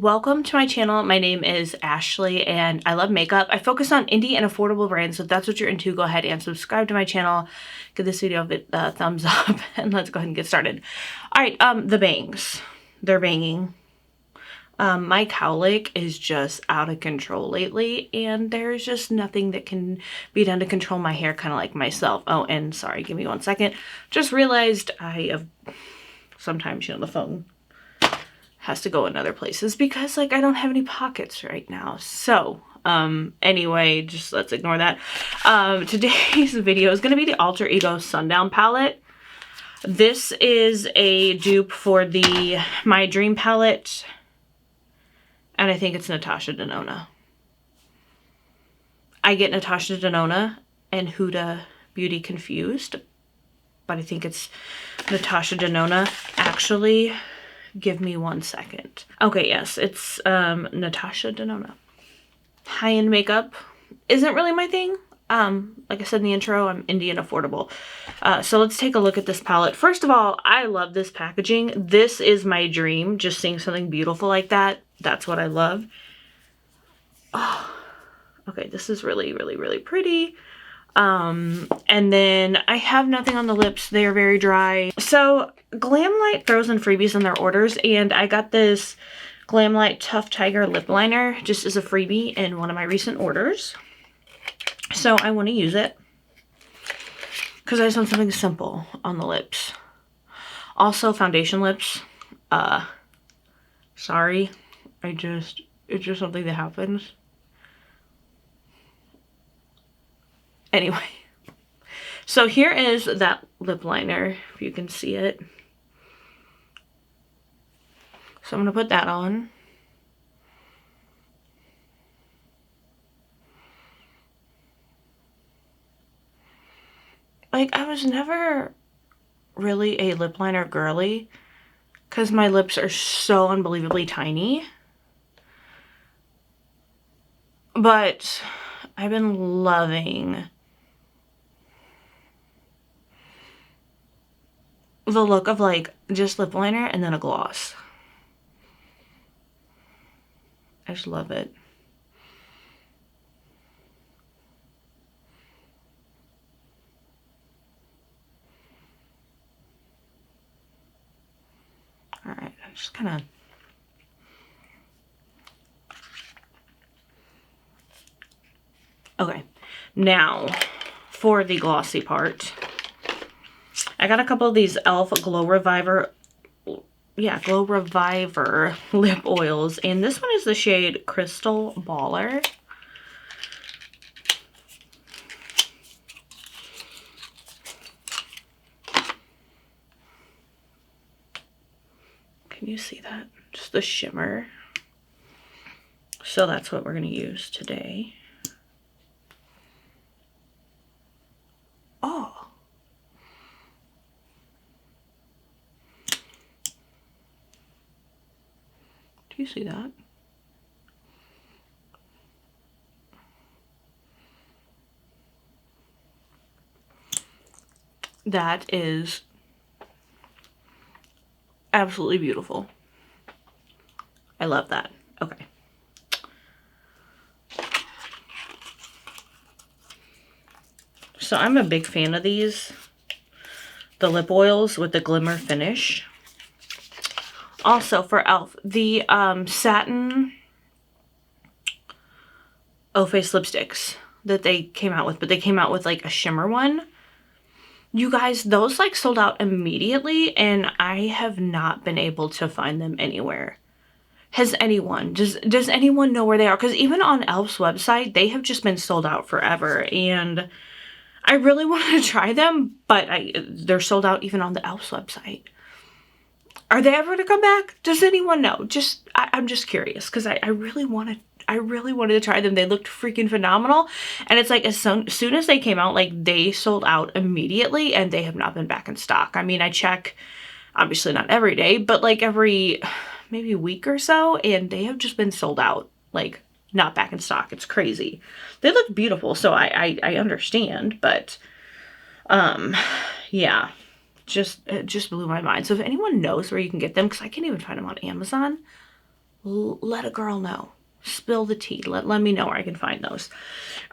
Welcome to my channel. My name is Ashley and I love makeup. I focus on indie and affordable brands, so if that's what you're into, go ahead and subscribe to my channel. Give this video a thumbs up and let's go ahead and get started. Alright, the bangs. They're banging. My cowlick is just out of control lately and there's just nothing that can be done to control my hair, kind of like myself. Oh, and sorry, give me 1 second. Just realized I have sometimes, the phone has to go in other places because like I don't have any pockets right now. So anyway, just let's ignore that. Today's video is going to be the Alter Ego Sundown palette. This is a dupe for the My Dream palette, and I think it's Natasha Denona. I get Natasha Denona and Huda Beauty confused, but I think it's Natasha Denona. Actually, give me 1 second. Okay, yes, it's Natasha Denona. High-end makeup isn't really my thing. Like I said in the intro, I'm indie and affordable. So let's take a look at this palette. First of all, I love this packaging. This is my dream, just seeing something beautiful like that. That's what I love. Oh, okay, this is really, really, really pretty. And then I have nothing on the lips. They are very dry. So Glamlight throws in freebies in their orders, and I got this Glamlight Tough Tiger lip liner just as a freebie in one of my recent orders. So I want to use it because I just want something simple on the lips. Also foundation lips. Sorry. It's just something that happens. Anyway, so here is that lip liner, if you can see it. So I'm going to put that on. Like, I was never really a lip liner girly because my lips are so unbelievably tiny. But I've been loving the look of like just lip liner and then a gloss. I just love it. All right, I'm just kind of... Okay, now for the glossy part. I got a couple of these e.l.f. Glow Reviver lip oils, and this one is the shade Crystal Baller. Can you see that? Just the shimmer. So that's what we're going to use today. Oh. Do you see that? That is absolutely beautiful. I love that. Okay. So I'm a big fan of these. The lip oils with the glimmer finish. Also for e.l.f., the satin O-Face lipsticks that they came out with, but they came out with like a shimmer one. You guys, those like sold out immediately and I have not been able to find them anywhere. Has anyone, does anyone know where they are? Because even on e.l.f.'s website, they have just been sold out forever, and I really wanted to try them, but they're sold out even on the e.l.f.'s website. Are they ever to come back? Does anyone know? I'm just curious because I really wanted to try them. They looked freaking phenomenal, and it's like as soon as they came out, like they sold out immediately, and they have not been back in stock. I mean, I check, obviously not every day, but like every maybe week or so, and they have just been sold out, like not back in stock. It's crazy. They look beautiful, so I understand, but yeah. It just blew my mind. So if anyone knows where you can get them, because I can't even find them on Amazon, let a girl know. Spill the tea. Let me know where I can find those.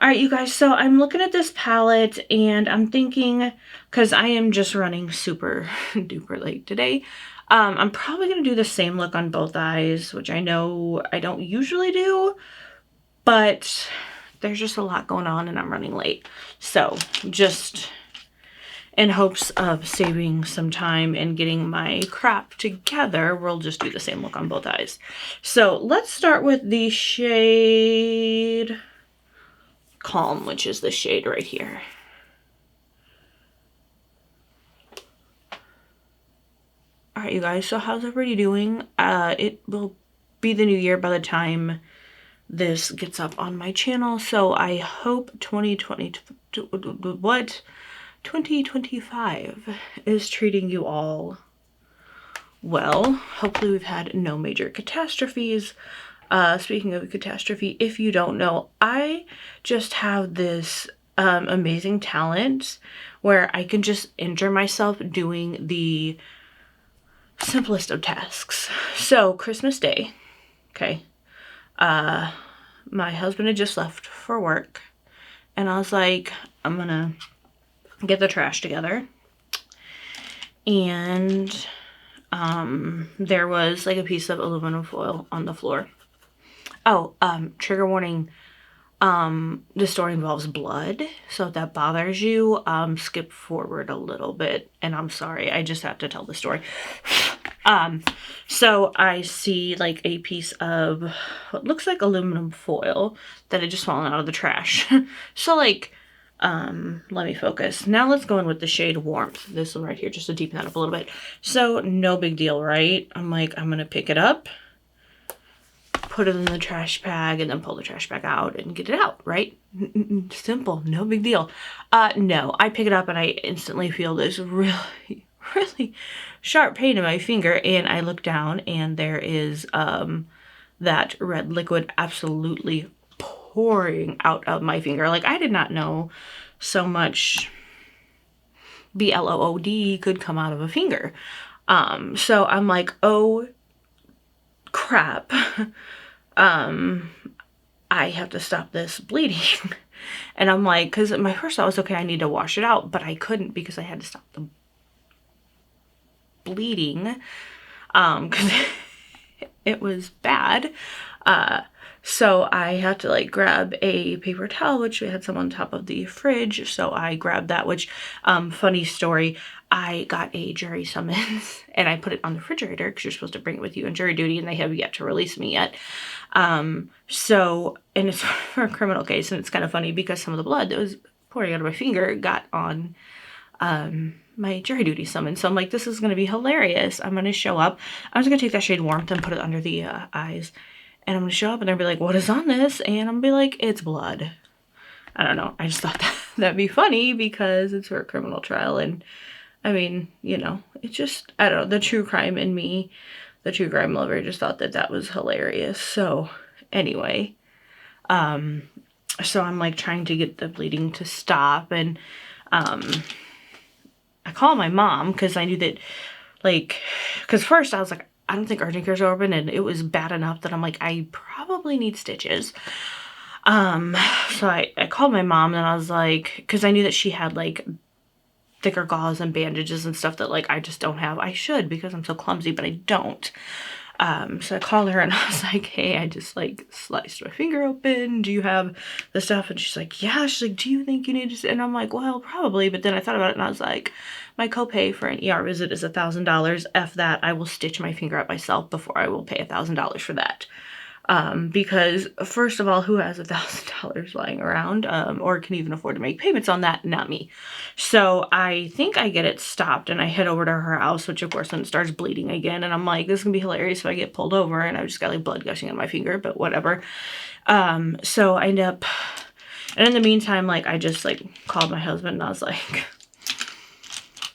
All right, you guys, so I'm looking at this palette and I'm thinking, because I am just running super duper late today, I'm probably going to do the same look on both eyes, which I know I don't usually do, but there's just a lot going on and I'm running late. So just in hopes of saving some time and getting my crap together, we'll just do the same look on both eyes. So let's start with the shade Calm, which is the shade right here. All right, you guys, so how's everybody doing? It will be the new year by the time this gets up on my channel, so I hope 2025 is treating you all well. Hopefully we've had no major catastrophes. Speaking of catastrophe, if you don't know, I just have this amazing talent where I can just injure myself doing the simplest of tasks. So Christmas Day, okay, my husband had just left for work and I was like, I'm gonna get the trash together, and there was like a piece of aluminum foil on the floor. Oh, trigger warning, the story involves blood, so if that bothers you, skip forward a little bit, and I'm sorry, I just have to tell the story. So I see like a piece of what looks like aluminum foil that had just fallen out of the trash. So like, let me focus. Now let's go in with the shade Warmth. This one right here, just to deepen that up a little bit. So no big deal, right? I'm like, I'm gonna pick it up, put it in the trash bag, and then pull the trash bag out and get it out, right? Simple, no big deal. No, I pick it up and I instantly feel this really sharp pain in my finger, and I look down and there is that red liquid absolutely pouring out of my finger. Like, I did not know so much blood could come out of a finger. So I'm like, oh crap, I have to stop this bleeding. And I'm like, because my first thought was, okay, I need to wash it out, but I couldn't because I had to stop the bleeding, because it was bad. So I had to like grab a paper towel, which we had some on top of the fridge. So I grabbed that, which, funny story, I got a jury summons and I put it on the refrigerator because you're supposed to bring it with you in jury duty, and they have yet to release me yet. So, and it's for a criminal case, and it's kind of funny because some of the blood that was pouring out of my finger got on, my jury duty summons. So I'm like, this is going to be hilarious. I'm going to show up. I'm just going to take that shade Warmth and put it under the eyes. And I'm going to show up and they'll be like, what is on this? And I'm going to be like, it's blood. I don't know. I just thought that'd be funny because it's for a criminal trial. And I mean, you know, it's just, I don't know, the true crime in me, the true crime lover, just thought that was hilarious. So anyway, so I'm like trying to get the bleeding to stop, and I call my mom because I knew that, like, because first I was like, I don't think urgent cares are open, and it was bad enough that I'm like, I probably need stitches. So I called my mom and I was like, because I knew that she had like thicker gauze and bandages and stuff that like I just don't have. I should, because I'm so clumsy, but I don't. So I called her and I was like, hey, I just like sliced my finger open. Do you have the stuff? And she's like, yeah. She's like, do you think you need to? And I'm like, well, probably. But then I thought about it and I was like, my copay for an ER visit is $1,000. F that. I will stitch my finger up myself before I will pay $1,000 for that. Because first of all, who has $1,000 lying around, or can even afford to make payments on that? Not me. So I think I get it stopped and I head over to her house, which of course then it starts bleeding again. And I'm like, this is gonna be hilarious if I get pulled over and I just got like blood gushing on my finger, but whatever. So I end up, and in the meantime, like I just like called my husband and I was like,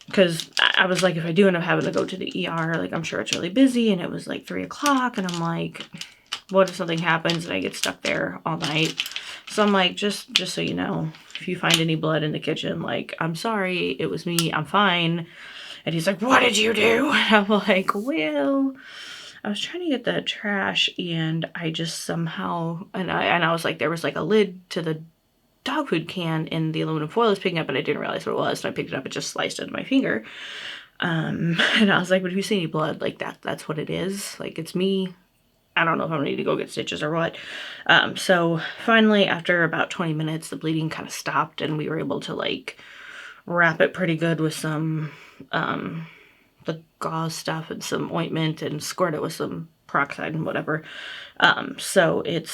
because I was like, if I do end up having to go to the ER, like I'm sure it's really busy, and it was like 3 o'clock, and I'm like, what if something happens and I get stuck there all night? So I'm like, just so you know, if you find any blood in the kitchen, like, I'm sorry, it was me, I'm fine. And he's like, what did you do? And I'm like, well, I was trying to get the trash and I just somehow, and I was like, there was like a lid to the dog food can in the aluminum foil I was picking up, and I didn't realize what it was. And I picked it up, it just sliced into my finger. And I was like, but if you see any blood, like that's what it is. Like, it's me. I don't know if I'm gonna need to go get stitches or what. So finally, after about 20 minutes, the bleeding kind of stopped and we were able to like wrap it pretty good with some, the gauze stuff and some ointment and squirt it with some peroxide and whatever. So it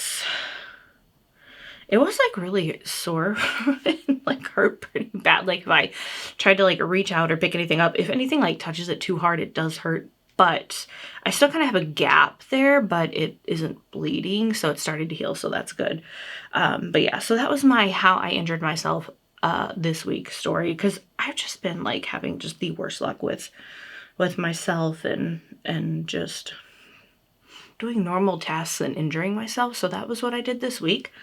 was like really sore and like hurt pretty bad. Like if I tried to like reach out or pick anything up, if anything like touches it too hard, it does hurt. But I still kind of have a gap there, but it isn't bleeding, so it's starting to heal, so that's good. But yeah, so that was my how I injured myself this week story, because I've just been like having just the worst luck with myself and just doing normal tasks and injuring myself. So that was what I did this week.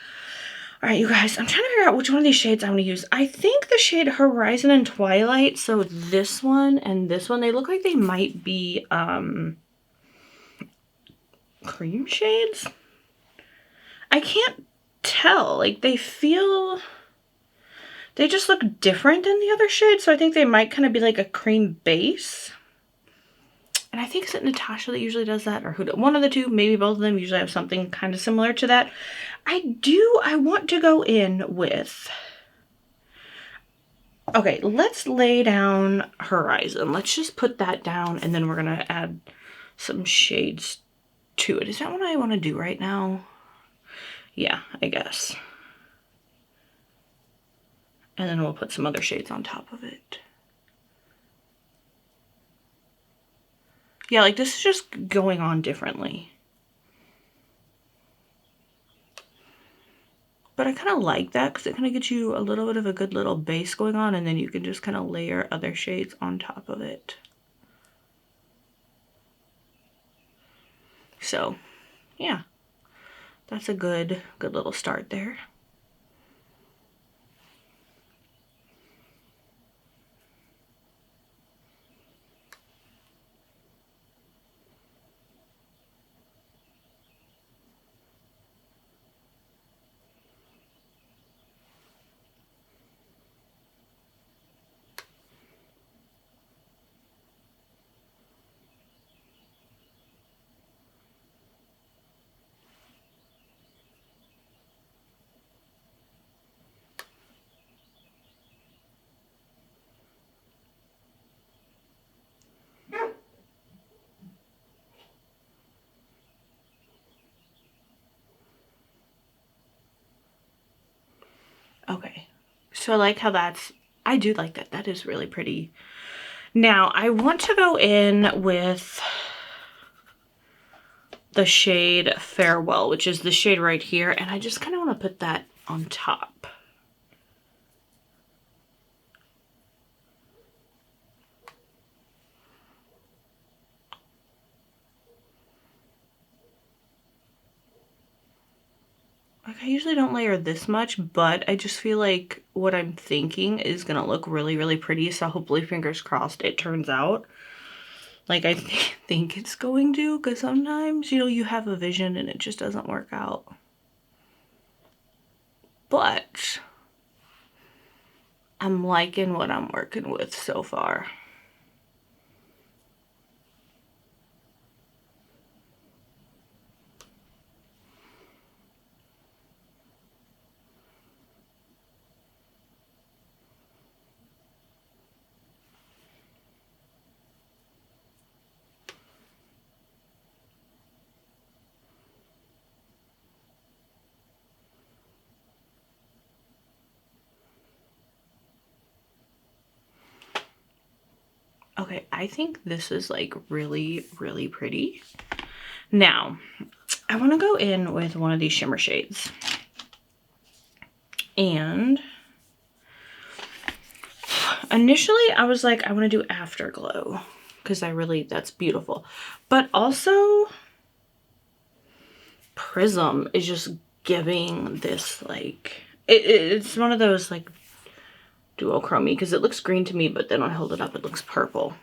All right, you guys, I'm trying to figure out which one of these shades I'm going to use. I think the shade Horizon and Twilight, so this one and this one, they look like they might be cream shades. I can't tell. Like, they just look different than the other shades, so I think they might kind of be like a cream base. And I think, is it Natasha that usually does that, or Huda? One of the two, maybe both of them usually have something kind of similar to that. I want to go in with, okay, let's lay down Horizon. Let's just put that down, and then we're gonna add some shades to it. Is that what I want to do right now? Yeah, I guess. And then we'll put some other shades on top of it. Yeah, like this is just going on differently. But I kind of like that because it kind of gets you a little bit of a good little base going on, and then you can just kind of layer other shades on top of it. So, yeah, that's a good little start there. Okay, so I like how I do like that. That is really pretty. Now, I want to go in with the shade Farewell, which is the shade right here, and I just kind of want to put that on top. Like, I usually don't layer this much, but I just feel like what I'm thinking is gonna look really, really pretty, so hopefully, fingers crossed, it turns out like I think it's going to, because sometimes, you know, you have a vision and it just doesn't work out. But I'm liking what I'm working with so far. Okay, I think this is like really, really pretty. Now, I want to go in with one of these shimmer shades. And initially I was like, I want to do Afterglow because that's beautiful. But also Prism is just giving this like, it's one of those like duochrome because it looks green to me, but then when I hold it up, it looks purple.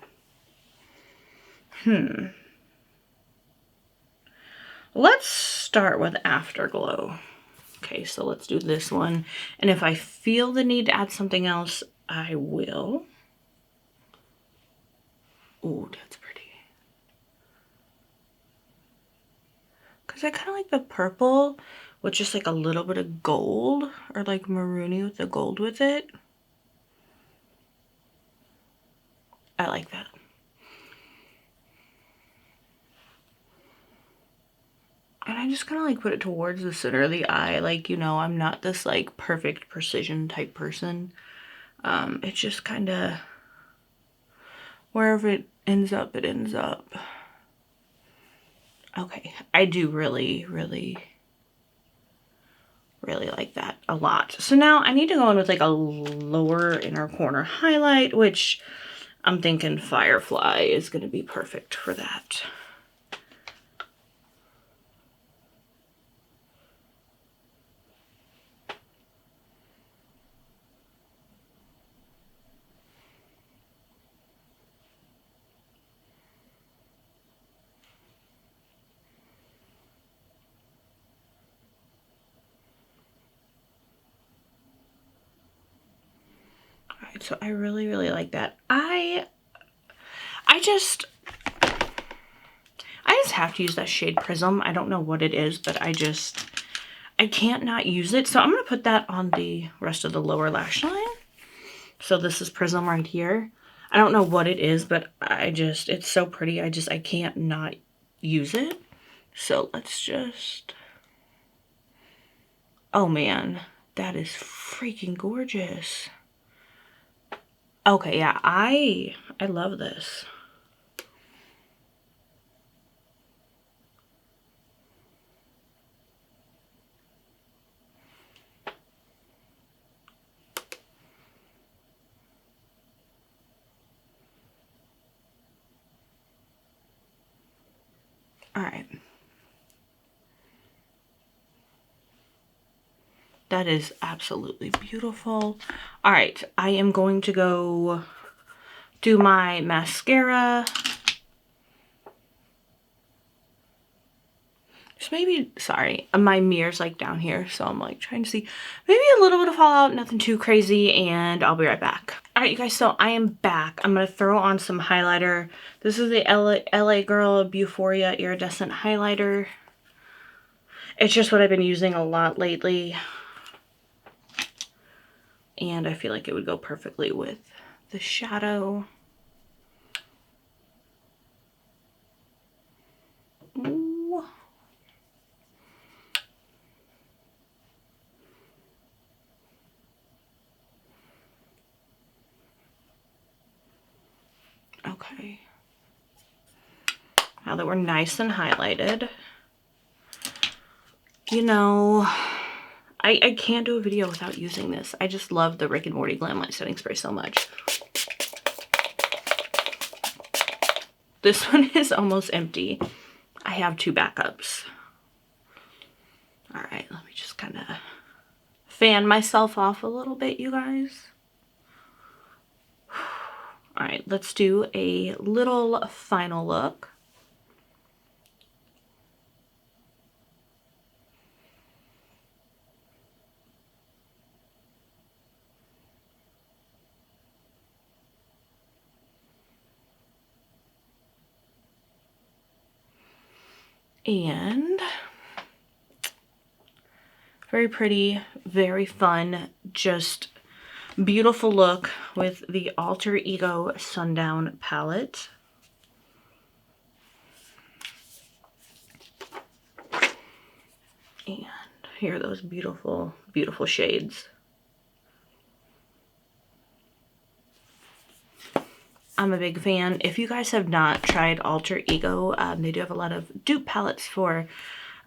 Let's start with Afterglow. Okay, so let's do this one. And if I feel the need to add something else, I will. Oh, that's pretty. Because I kind of like the purple with just like a little bit of gold, or like maroony with the gold with it. I like that. And I just kind of like put it towards the center of the eye. Like, you know, I'm not this like perfect precision type person. It's just kind of wherever it ends up, it ends up. Okay, I do really like that a lot. So now I need to go in with like a lower inner corner highlight, which I'm thinking Firefly is going to be perfect for that. Alright, so I really like that. I just have to use that shade Prism. I don't know what it is, but I can't not use it. So I'm going to put that on the rest of the lower lash line. So this is Prism right here. I don't know what it is, but it's so pretty. I can't not use it. So let's just, oh man, that is freaking gorgeous. Okay, yeah, I love this. All right. That is absolutely beautiful. All right, I am going to go do my mascara. Just maybe, sorry, my mirror's like down here, so I'm like trying to see maybe a little bit of fallout, nothing too crazy, and I'll be right back. All right, you guys, so I am back. I'm gonna throw on some highlighter. This is the LA Girl Beauphoria Iridescent Highlighter. It's just what I've been using a lot lately. And I feel like it would go perfectly with the shadow. Ooh. Okay. Now that we're nice and highlighted, you know, I can't do a video without using this. I just love the Rick and Morty Glam Light Setting Spray so much. This one is almost empty. I have 2 backups. All right, let me just kind of fan myself off a little bit, you guys. All right, let's do a little final look. And very pretty, very fun, just beautiful look with the Alter Ego Sundown palette. And here are those beautiful, beautiful shades. I'm a big fan. If you guys have not tried Alter Ego, they do have a lot of dupe palettes for,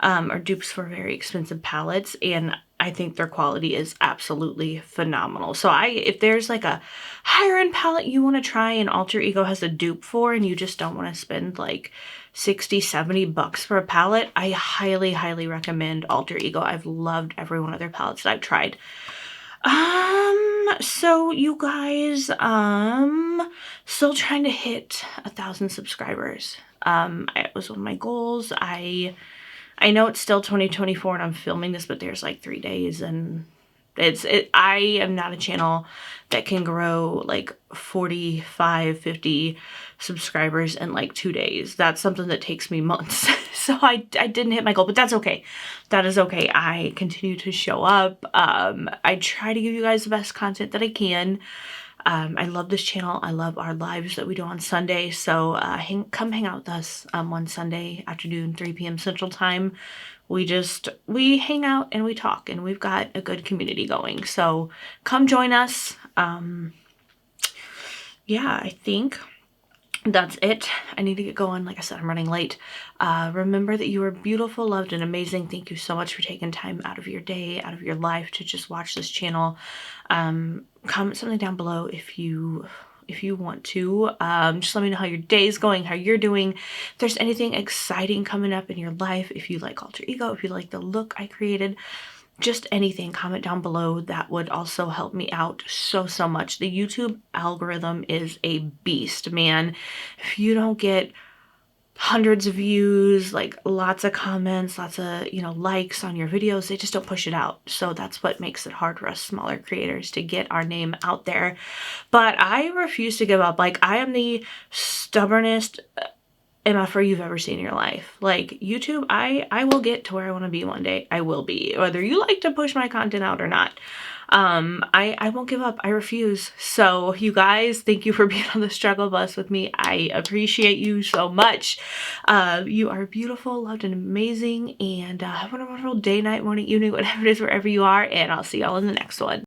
or dupes for very expensive palettes, and I think their quality is absolutely phenomenal. So if there's like a higher end palette you want to try and Alter Ego has a dupe for, and you just don't want to spend like 60, 70 bucks for a palette, I highly, highly recommend Alter Ego. I've loved every one of their palettes that I've tried. So you guys, still trying to hit 1,000 subscribers. It was one of my goals. I I know it's still 2024 and I'm filming this, but there's like 3 days, and I am not a channel that can grow like 45, 50 subscribers in like 2 days. That's something that takes me months. So I didn't hit my goal, but that's okay. That is okay. I continue to show up. I try to give you guys the best content that I can. I love this channel. I love our lives that we do on Sunday. So come hang out with us one Sunday afternoon, 3 p.m. Central Time. We hang out and we talk, and we've got a good community going. So come join us. Yeah, I think that's it. I need to get going. Like I said, I'm running late. Remember that you are beautiful, loved, and amazing. Thank you so much for taking time out of your day, out of your life to just watch this channel. Comment something down below if you want to. Just let me know how your day is going, how you're doing. If there's anything exciting coming up in your life, if you like Alter Ego, if you like the look I created, just anything, comment down below. That would also help me out so much. The YouTube algorithm is a beast, man. If you don't get hundreds of views, like lots of comments, lots of, you know, likes on your videos, they just don't push it out. So that's what makes it hard for us smaller creators to get our name out there. But I refuse to give up. Like, I am the stubbornest MFer you've ever seen in your life. Like, YouTube, I will get to where I want to be one day. I will be, whether you like to push my content out or not. I won't give up. I refuse. So you guys, thank you for being on the struggle bus with me. I appreciate you so much. You are beautiful, loved, and amazing. And have a wonderful day, night, morning, evening, whatever it is, wherever you are. And I'll see y'all in the next one.